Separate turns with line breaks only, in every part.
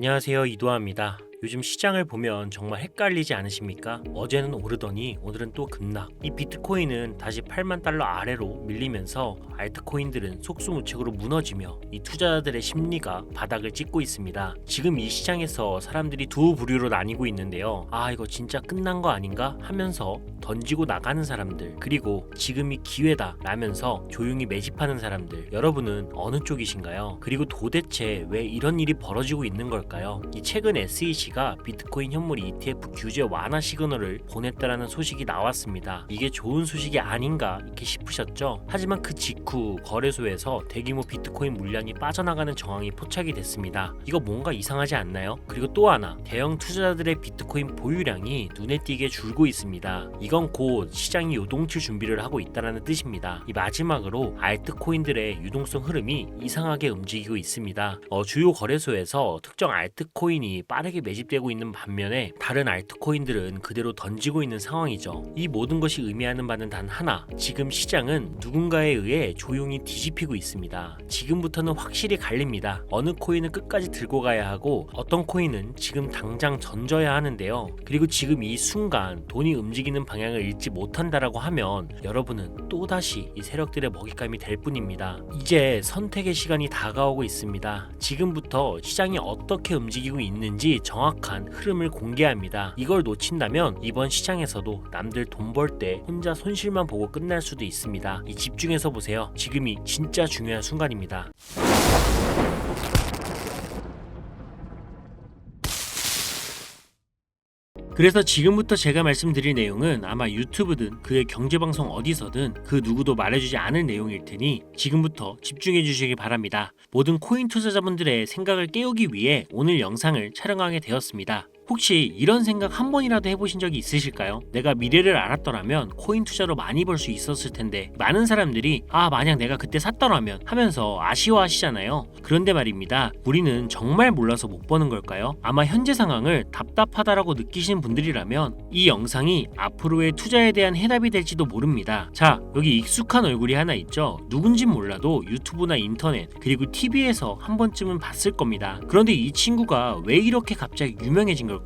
안녕하세요, 이도하입니다. 요즘 시장을 보면 정말 헷갈리지 않으십니까? 어제는 오르더니 오늘은 또 급락. 이 비트코인은 다시 8만 달러 아래로 밀리면서 알트코인들은 속수무책으로 무너지며 이 투자자들의 심리가 바닥을 찍고 있습니다. 지금 이 시장에서 사람들이 두 부류로 나뉘고 있는데요. 이거 진짜 끝난 거 아닌가 하면서 던지고 나가는 사람들, 그리고 지금이 기회다 라면서 조용히 매집하는 사람들. 여러분은 어느 쪽이신가요? 그리고 도대체 왜 이런 일이 벌어지고 있는 걸까요? 이 최근 SEC가 비트코인 현물 ETF 규제 완화 시그널을 보냈다라는 소식이 나왔습니다. 이게 좋은 소식이 아닌가 이렇게 싶으셨죠? 하지만 그 직후 거래소에서 대규모 비트코인 물량이 빠져나가는 정황이 포착이 됐습니다. 이거 뭔가 이상하지 않나요? 그리고 또 하나, 대형 투자자들의 비트코인 보유량이 눈에 띄게 줄고 있습니다. 이건 곧 시장이 요동칠 준비를 하고 있다는 뜻입니다. 이 마지막으로 알트코인들의 유동성 흐름이 이상하게 움직이고 있습니다. 주요 거래소에서 특정 알트코인이 빠르게 매집되고 있는 반면에 다른 알트코인들은 그대로 던지고 있는 상황이죠. 이 모든 것이 의미하는 바는 단 하나, 지금 시장은 누군가에 의해 조용히 뒤집히고 있습니다. 지금부터는 확실히 갈립니다. 어느 코인은 끝까지 들고 가야 하고 어떤 코인은 지금 당장 던져야 하는데요. 그리고 지금 이 순간 돈이 움직이는 방향을 잃지 못한다라고 하면 여러분은 또다시 이 세력들의 먹잇감이 될 뿐입니다. 이제 선택의 시간이 다가오고 있습니다. 지금부터 시장이 어떻게 움직이고 있는지 정확한 흐름을 공개합니다. 이걸 놓친다면 이번 시장에서도 남들 돈 벌 때 혼자 손실만 보고 끝날 수도 있습니다. 이 집중해서 보세요. 지금이 진짜 중요한 순간입니다. 그래서 지금부터 제가 말씀드릴 내용은 아마 유튜브든 그의 경제방송 어디서든 그 누구도 말해주지 않을 내용일 테니 지금부터 집중해 주시기 바랍니다. 모든 코인 투자자분들의 생각을 깨우기 위해 오늘 영상을 촬영하게 되었습니다. 혹시 이런 생각 한 번이라도 해보신 적이 있으실까요? 내가 미래를 알았더라면 코인 투자로 많이 벌 수 있었을 텐데. 많은 사람들이 만약 내가 그때 샀더라면 하면서 아쉬워하시잖아요. 그런데 말입니다, 우리는 정말 몰라서 못 버는 걸까요? 아마 현재 상황을 답답하다라고 느끼시는 분들이라면 이 영상이 앞으로의 투자에 대한 해답이 될지도 모릅니다. 자, 여기 익숙한 얼굴이 하나 있죠? 누군진 몰라도 유튜브나 인터넷 그리고 TV에서 한 번쯤은 봤을 겁니다. 그런데 이 친구가 왜 이렇게 갑자기 유명해진 걸까요?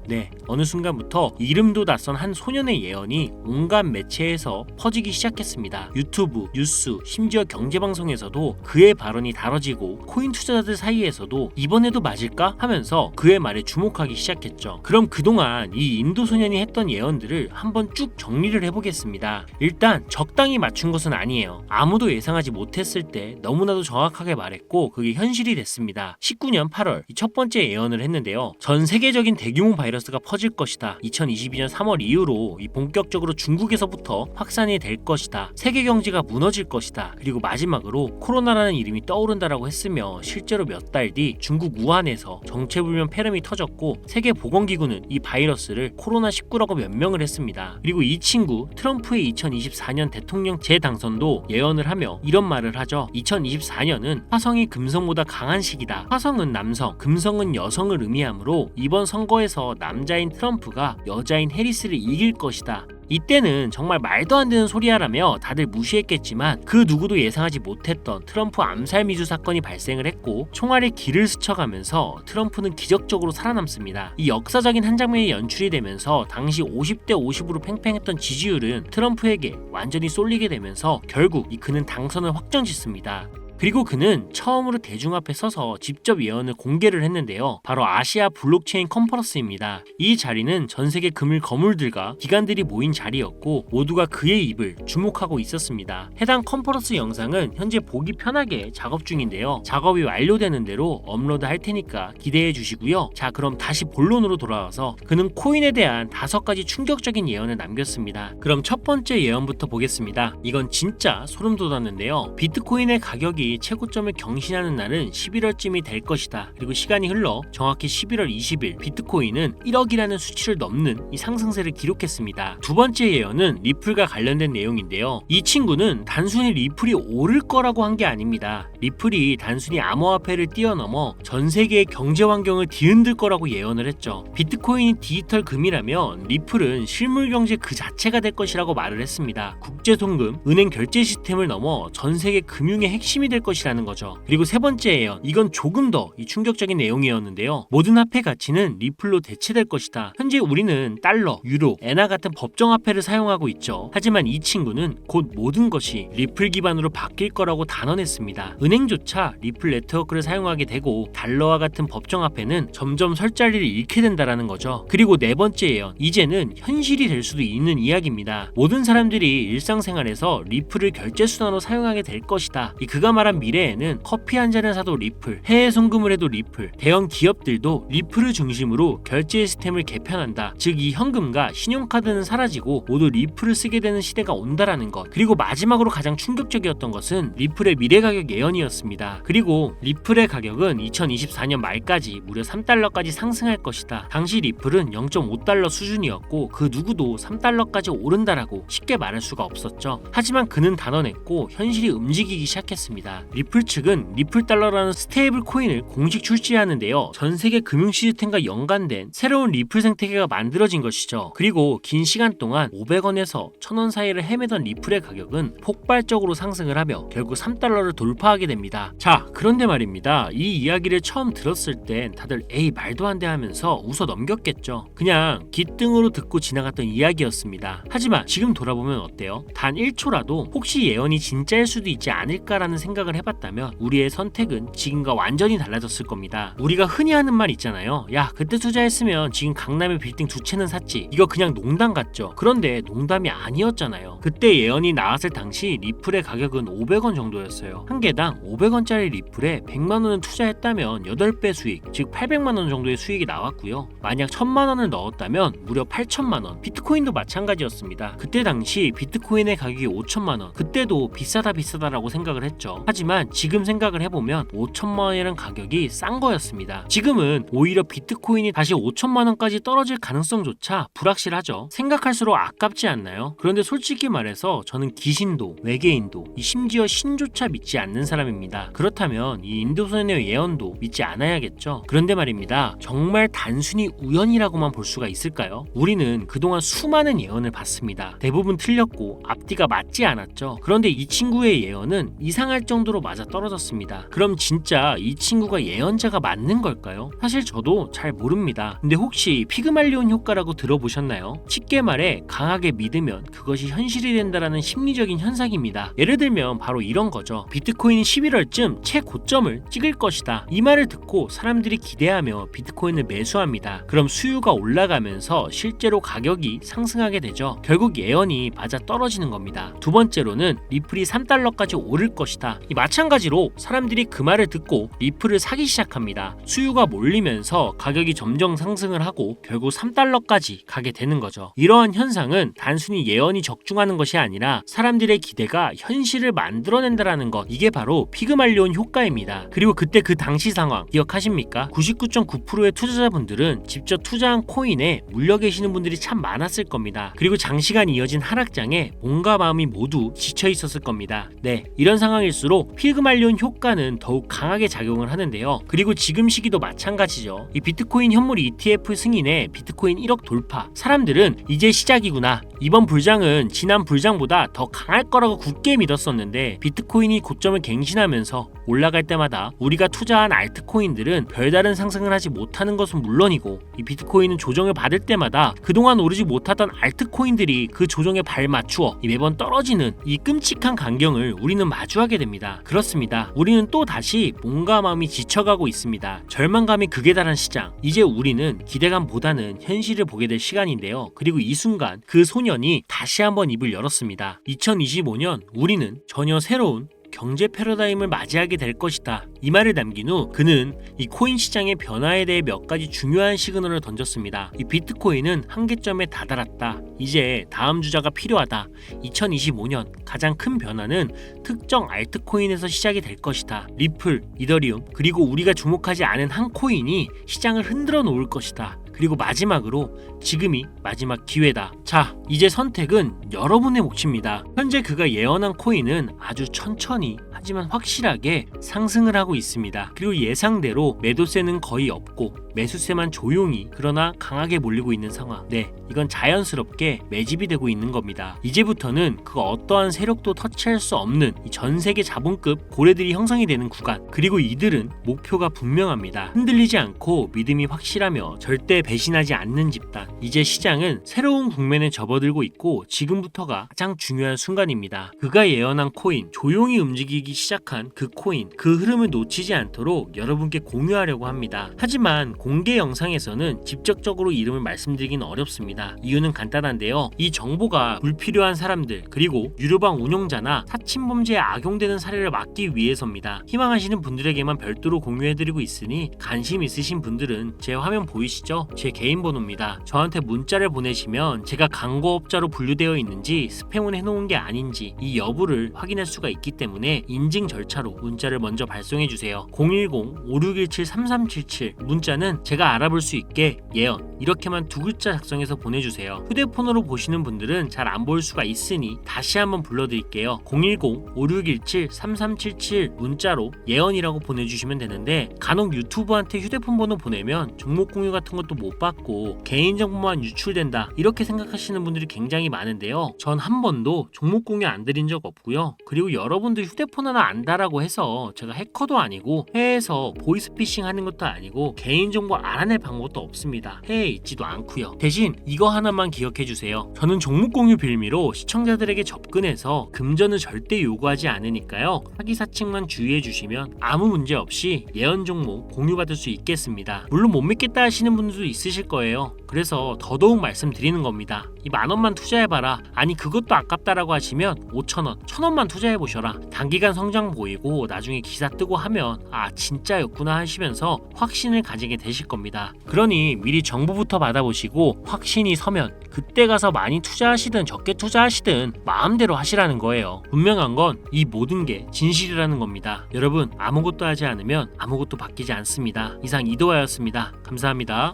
네, 어느 순간부터 이름도 낯선 한 소년의 예언이 온갖 매체에서 퍼지기 시작했습니다. 유튜브, 뉴스, 심지어 경제방송에서도 그의 발언이 다뤄지고 코인 투자자들 사이에서도 이번에도 맞을까? 하면서 그의 말에 주목하기 시작했죠. 그럼 그동안 이 인도 소년이 했던 예언들을 한번 쭉 정리를 해보겠습니다. 일단 적당히 맞춘 것은 아니에요. 아무도 예상하지 못했을 때 너무나도 정확하게 말했고 그게 현실이 됐습니다. 19년 8월 이 첫 번째 예언을 했는데요. 전 세계적인 대규모 바이러스가 퍼질 것이다. 2022년 3월 이후로 본격적으로 중국에서부터 확산이 될 것이다. 세계 경제가 무너질 것이다. 그리고 마지막으로 코로나라는 이름이 떠오른다라고 했으며 실제로 몇 달 뒤 중국 우한에서 정체불명 폐렴이 터졌고 세계보건기구는 이 바이러스를 코로나19라고 변명을 했습니다. 그리고 이 친구 트럼프의 2024년 대통령 재당선도 예언을 하며 이런 말을 하죠. 2024년은 화성이 금성보다 강한 시기다. 화성은 남성, 금성은 여성을 의미하므로 이번 선거에서 남자인 트럼프가 여자인 해리스를 이길 것이다. 이때는 정말 말도 안 되는 소리야라며 다들 무시했겠지만 그 누구도 예상하지 못했던 트럼프 암살 미수 사건이 발생을 했고 총알의 길을 스쳐가면서 트럼프는 기적적으로 살아남습니다. 이 역사적인 한 장면이 연출이 되면서 당시 50대 50으로 팽팽했던 지지율은 트럼프에게 완전히 쏠리게 되면서 결국 그는 당선을 확정짓습니다. 그리고 그는 처음으로 대중 앞에 서서 직접 예언을 공개를 했는데요. 바로 아시아 블록체인 컨퍼런스입니다. 이 자리는 전 세계 금일 거물들과 기관들이 모인 자리였고 모두가 그의 입을 주목하고 있었습니다. 해당 컨퍼런스 영상은 현재 보기 편하게 작업 중인데요. 작업이 완료되는 대로 업로드 할 테니까 기대해 주시고요. 자, 그럼 다시 본론으로 돌아와서 그는 코인에 대한 5가지 충격적인 예언을 남겼습니다. 그럼 첫 번째 예언부터 보겠습니다. 이건 진짜 소름 돋았는데요. 비트코인의 가격이 최고점을 경신하는 날은 11월쯤이 될 것이다. 그리고 시간이 흘러 정확히 11월 20일 비트코인은 1억이라는 수치를 넘는 이 상승세를 기록했습니다. 두 번째 예언은 리플과 관련된 내용인데요. 이 친구는 단순히 리플이 오를 거라고 한 게 아닙니다. 리플이 단순히 암호화폐를 뛰어넘어 전 세계의 경제 환경을 뒤흔들 거라고 예언을 했죠. 비트코인이 디지털 금이라면 리플은 실물 경제 그 자체가 될 것이라고 말을 했습니다. 국제 송금, 은행 결제 시스템을 넘어 전 세계 금융의 핵심이 될 해체될 것이라는 거죠. 그리고 세 번째 예언, 이건 조금 더 충격적인 내용이었는데요. 모든 화폐 가치는 리플로 대체될 것이다. 현재 우리는 달러, 유로, 엔화 같은 법정 화폐를 사용하고 있죠. 하지만 이 친구는 곧 모든 것이 리플 기반으로 바뀔 거라고 단언했습니다. 은행조차 리플 네트워크를 사용하게 되고 달러와 같은 법정 화폐는 점점 설 자리를 잃게 된다라는 거죠. 그리고 네 번째 예언, 이제는 현실이 될 수도 있는 이야기입니다. 모든 사람들이 일상생활에서 리플을 결제 수단으로 사용하게 될 것이다. 그가 말한 미래에는 커피 한 잔을 사도 리플, 해외 송금을 해도 리플, 대형 기업들도 리플을 중심으로 결제 시스템을 개편한다. 즉 이 현금과 신용카드는 사라지고 모두 리플을 쓰게 되는 시대가 온다라는 것. 그리고 마지막으로 가장 충격적이었던 것은 리플의 미래 가격 예언이었습니다. 그리고 리플의 가격은 2024년 말까지 무려 3달러까지 상승할 것이다. 당시 리플은 0.5달러 수준이었고 그 누구도 3달러까지 오른다라고 쉽게 말할 수가 없었죠. 하지만 그는 단언했고 현실이 움직이기 시작했습니다. 리플 측은 리플 달러라는 스테이블 코인을 공식 출시하는데요. 전 세계 금융 시스템과 연관된 새로운 리플 생태계가 만들어진 것이죠. 그리고 긴 시간 동안 500원에서 1000원 사이를 헤매던 리플의 가격은 폭발적으로 상승을 하며 결국 3달러를 돌파하게 됩니다. 자, 그런데 말입니다. 이 이야기를 처음 들었을 땐 다들 에이 말도 안 돼 하면서 웃어 넘겼겠죠. 그냥 귓등으로 듣고 지나갔던 이야기였습니다. 하지만 지금 돌아보면 어때요? 단 1초라도 혹시 예언이 진짜일 수도 있지 않을까라는 생각을 해봤다면 우리의 선택은 지금과 완전히 달라졌을 겁니다. 우리가 흔히 하는 말 있잖아요. 야, 그때 투자했으면 지금 강남에 빌딩 2채는 샀지. 이거 그냥 농담 같죠? 그런데 농담이 아니었잖아요. 그때 예언이 나왔을 당시 리플의 가격은 500원 정도였어요. 한 개당 500원짜리 리플에 100만원을 투자했다면 8배 수익, 즉 800만원 정도의 수익이 나왔고요. 만약 1000만원을 넣었다면 무려 8천만원. 비트코인도 마찬가지였습니다. 그때 당시 비트코인의 가격이 5천만원. 그때도 비싸다라고 생각을 했죠. 하지만 지금 생각을 해보면 5천만원이라는 가격이 싼 거였습니다. 지금은 오히려 비트코인이 다시 5천만원까지 떨어질 가능성조차 불확실하죠. 생각할수록 아깝지 않나요? 그런데 솔직히 말해서 저는 귀신도 외계인도 심지어 신조차 믿지 않는 사람입니다. 그렇다면 이 인도선의 예언도 믿지 않아야겠죠. 그런데 말입니다. 정말 단순히 우연이라고만 볼 수가 있을까요? 우리는 그동안 수많은 예언을 봤습니다. 대부분 틀렸고 앞뒤가 맞지 않았죠. 그런데 이 친구의 예언은 이상할 정도로 맞아 떨어졌습니다. 그럼 진짜 이 친구가 예언자가 맞는 걸까요? 사실 저도 잘 모릅니다. 근데 혹시 피그말리온 효과라고 들어보셨나요? 쉽게 말해 강하게 믿으면 그것이 현실이 된다라는 심리적인 현상입니다. 예를 들면 바로 이런 거죠. 비트코인이 11월쯤 최고점을 찍을 것이다. 이 말을 듣고 사람들이 기대하며 비트코인을 매수합니다. 그럼 수요가 올라가면서 실제로 가격이 상승하게 되죠. 결국 예언이 맞아 떨어지는 겁니다. 두 번째로는 리플이 3달러까지 오를 것이다. 마찬가지로 사람들이 그 말을 듣고 리플을 사기 시작합니다. 수요가 몰리면서 가격이 점점 상승을 하고 결국 3달러까지 가게 되는 거죠. 이러한 현상은 단순히 예언이 적중하는 것이 아니라 사람들의 기대가 현실을 만들어낸다라는 것, 이게 바로 피그말리온 효과입니다. 그리고 그때 그 당시 상황 기억하십니까? 99.9%의 투자자분들은 직접 투자한 코인에 물려 계시는 분들이 참 많았을 겁니다. 그리고 장시간 이어진 하락장에 몸과 마음이 모두 지쳐 있었을 겁니다. 네, 이런 상황일수록 피그말리온 효과는 더욱 강하게 작용을 하는데요. 그리고 지금 시기도 마찬가지죠. 이 비트코인 현물 ETF 승인에 비트코인 1억 돌파. 사람들은 이제 시작이구나. 이번 불장은 지난 불장보다 더 강할 거라고 굳게 믿었었는데 비트코인이 고점을 갱신하면서 올라갈 때마다 우리가 투자한 알트코인들은 별다른 상승을 하지 못하는 것은 물론이고 이 비트코인은 조정을 받을 때마다 그동안 오르지 못하던 알트코인들이 그 조정에 발맞추어 매번 떨어지는 이 끔찍한 광경을 우리는 마주하게 됩니다. 그렇습니다. 우리는 또 다시 몸과 마음이 지쳐가고 있습니다. 절망감이 극에 달한 시장. 이제 우리는 기대감보다는 현실을 보게 될 시간인데요. 그리고 이 순간 그 소년이 다시 한번 입을 열었습니다. 2025년 우리는 전혀 새로운 경제 패러다임을 맞이하게 될 것이다. 이 말을 남긴 후 그는 이 코인 시장의 변화에 대해 몇 가지 중요한 시그널을 던졌습니다. 이 비트코인은 한계점에 다다랐다. 이제 다음 주자가 필요하다. 2025년 가장 큰 변화는 특정 알트코인에서 시작이 될 것이다. 리플, 이더리움, 그리고 우리가 주목하지 않은 한 코인이 시장을 흔들어 놓을 것이다. 그리고 마지막으로 지금이 마지막 기회다. 자, 이제 선택은 여러분의 몫입니다. 현재 그가 예언한 코인은 아주 천천히 하지만 확실하게 상승을 하고 있습니다. 그리고 예상대로 매도세는 거의 없고 매수세만 조용히 그러나 강하게 몰리고 있는 상황. 네, 이건 자연스럽게 매집이 되고 있는 겁니다. 이제부터는 그 어떠한 세력도 터치할 수 없는 이 전 세계 자본급 고래들이 형성이 되는 구간, 그리고 이들은 목표가 분명합니다. 흔들리지 않고 믿음이 확실하며 절대 배신하지 않는 집단. 이제 시장은 새로운 국면에 접어들고 있고 지금부터가 가장 중요한 순간입니다. 그가 예언한 코인, 조용히 움직이기 시작한 그 코인, 그 흐름을 놓치지 않도록 여러분께 공유하려고 합니다. 하지만 공개 영상에서는 직접적으로 이름을 말씀드리긴 어렵습니다. 이유는 간단한데요. 이 정보가 불필요한 사람들, 그리고 유료방 운용자나 사칭범죄에 악용되는 사례를 막기 위해서입니다. 희망하시는 분들에게만 별도로 공유해드리고 있으니 관심 있으신 분들은 제 화면 보이시죠? 제 개인 번호입니다. 저한테 문자를 보내시면 제가 광고업자로 분류되어 있는지 스팸을 해놓은 게 아닌지 이 여부를 확인할 수가 있기 때문에 인증 절차로 문자를 먼저 발송해주세요. 010-5617-3377 문자는 제가 알아볼 수 있게 예언 이렇게만 두 글자 작성해서 보내주세요. 휴대폰으로 보시는 분들은 잘 안 보일 수가 있으니 다시 한번 불러드릴게요. 010-5617-3377 문자로 예언이라고 보내주시면 되는데, 간혹 유튜브한테 휴대폰 번호 보내면 종목 공유 같은 것도 못 받고 개인정보만 유출된다 이렇게 생각하시는 분들이 굉장히 많은데요. 전 한 번도 종목 공유 안 드린 적 없고요. 그리고 여러분들 휴대폰 하나 안다라고 해서 제가 해커도 아니고 해외에서 보이스피싱 하는 것도 아니고 개인정보 알아낼 방법도 없습니다. 해외에 있지도 않고요. 대신 이거 하나만 기억해 주세요. 저는 종목 공유 빌미로 시청자들에게 접근해서 금전을 절대 요구하지 않으니까요. 사기 사칭만 주의해 주시면 아무 문제 없이 예언 종목 공유받을 수 있겠습니다. 물론 못 믿겠다 하시는 분들도 있으실 거예요. 그래서 더더욱 말씀드리는 겁니다. 이 10,000원만 투자해봐라. 아니 그것도 아깝다라고 하시면 5,000원, 1,000원만 투자해보셔라. 단기간 성장 보이고 나중에 기사 뜨고 하면 아 진짜였구나 하시면서 확신을 가지게 되실 겁니다. 그러니 미리 정보부터 받아보시고 확신이 서면 그때 가서 많이 투자하시든 적게 투자하시든 마음대로 하시라는 거예요. 분명한 건 이 모든 게 진실이라는 겁니다. 여러분 아무것도 하지 않으면 아무것도 바뀌지 않습니다. 이상 이도하였습니다. 감사합니다.